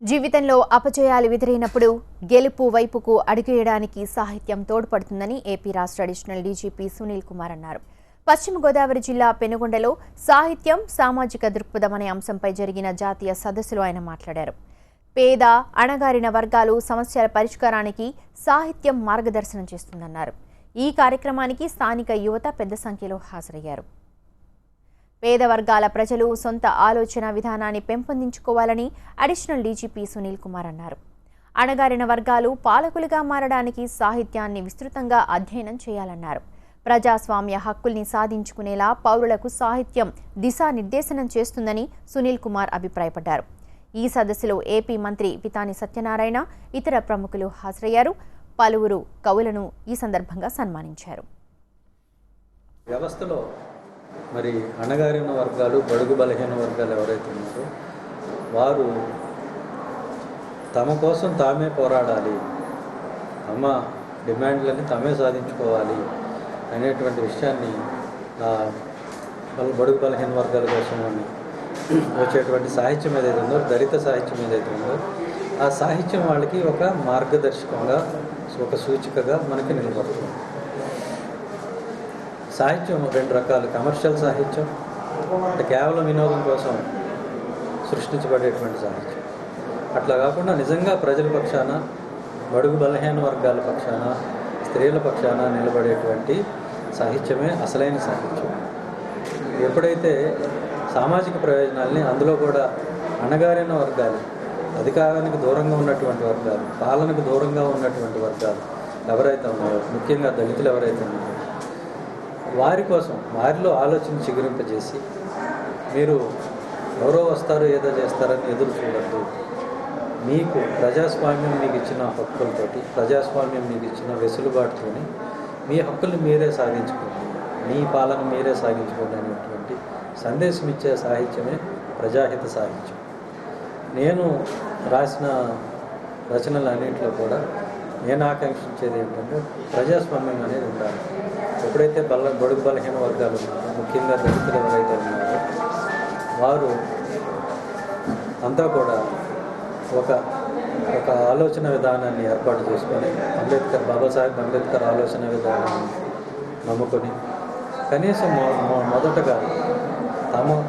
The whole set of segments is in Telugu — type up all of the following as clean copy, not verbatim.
జీవితంలో అపజయాలు ఎదురైనప్పుడు గెలుపు వైపుకు అడుగేయడానికి సాహిత్యం తోడ్పడుతుందని ఏపీ రాష్ట్ర అడిషనల్ డీజీపీ సునీల్ కుమార్ అన్నారు. పశ్చిమ గోదావరి జిల్లా పెనుగొండలో సాహిత్యం సామాజిక దృక్పథం అనే అంశంపై జరిగిన జాతీయ సదస్సులో ఆయన మాట్లాడారు. పేద అణగారిన వర్గాలు సమస్యల పరిష్కారానికి సాహిత్యం మార్గదర్శనం చేస్తుందన్నారు. ఈ కార్యక్రమానికి స్థానిక యువత పెద్ద సంఖ్యలో హాజరయ్యారు. పేద వర్గాల ప్రజలు సొంత ఆలోచన విధానాన్ని పెంపొందించుకోవాలని అడిషనల్ డీజీపీ సునీల్ కుమార్ అన్నారు. అణగారిన వర్గాలు పాలకులుగా మారడానికి సాహిత్యాన్ని విస్తృతంగా అధ్యయనం చేయాలన్నారు. ప్రజాస్వామ్య హక్కుల్ని సాధించుకునేలా పౌరులకు సాహిత్యం దిశానిర్దేశనం చేస్తుందని సునీల్ కుమార్ అభిప్రాయపడ్డారు. ఈ సదస్సులో ఏపీ మంత్రి పితాని సత్యనారాయణ, ఇతర ప్రముఖులు హాజరయ్యారు. పలువురు కవులను ఈ సందర్భంగా సన్మానించారు. వ్యవస్థలో మరి అణగారిన వర్గాలు, బడుగు బలహీన వర్గాలు ఎవరైతే ఉన్నారో వారు తమ కోసం తామే పోరాడాలి, తమ డిమాండ్లని తామే సాధించుకోవాలి అనేటువంటి విషయాన్ని బడుగు బలహీన వర్గాల కోసం వచ్చేటువంటి సాహిత్యం ఏదైతే ఉందో, దళిత సాహిత్యం ఏదైతే ఉందో ఆ సాహిత్యం వాళ్ళకి ఒక మార్గదర్శకంగా, ఒక సూచికగా మనకి నిలబడుతుంది. సాహిత్యం రెండు రకాలు: కమర్షియల్ సాహిత్యం అంటే కేవలం వినోదం కోసం సృష్టించబడేటువంటి సాహిత్యం. అట్లా కాకుండా నిజంగా ప్రజల పక్షాన, బడుగు బలహీన వర్గాల పక్షాన, స్త్రీల పక్షాన నిలబడేటువంటి సాహిత్యమే అసలైన సాహిత్యం. ఎప్పుడైతే సామాజిక ప్రయోజనాల్ని, అందులో కూడా అణగారిన వర్గాలు, అధికారానికి దూరంగా ఉన్నటువంటి వర్గాలు, పాలనకు దూరంగా ఉన్నటువంటి వర్గాలు ఎవరైతే ఉన్నారో, ముఖ్యంగా దళితులు ఎవరైతే ఉన్నారో వారి కోసం, వారిలో ఆలోచన చిగురింపజేసి మీరు ఎవరో వస్తారో ఏదో చేస్తారని ఎదురు చూడద్దు, మీకు ప్రజాస్వామ్యం మీకు ఇచ్చిన హక్కులతోటి, ప్రజాస్వామ్యం మీకు ఇచ్చిన వెసులుబాటుతోని మీ హక్కుల్ని మీరే సాధించుకోండి, మీ పాలన మీరే సాగించుకోండి అనేటువంటి సందేశం ఇచ్చే సాహిత్యమే ప్రజాహిత సాహిత్యం. నేను రాసిన రచనలు అన్నింటిలో కూడా నేను ఆకాంక్షించేది ఏంటంటే ప్రజాస్వామ్యం అనేది ఉండాలి. ఎప్పుడైతే బడుగు బలహీన వర్గాలు ఉన్నారో, ముఖ్యంగా దళితులు ఎవరైతే ఉన్నారో వారు అంతా కూడా ఒక ఆలోచన విధానాన్ని ఏర్పాటు చేసుకొని, బాబాసాహెబ్ అంబేద్కర్ ఆలోచన విధానాన్ని నమ్ముకొని కనీసం మొదటగా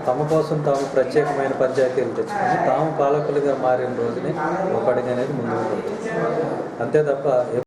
తమ కోసం తాము ప్రత్యేకమైన పంచాయతీలు తెచ్చుకొని తాము పాలకులుగా మారిన రోజునే ఒక అడుగు అనేది ముందుకు పడుతుంది. అంతే తప్ప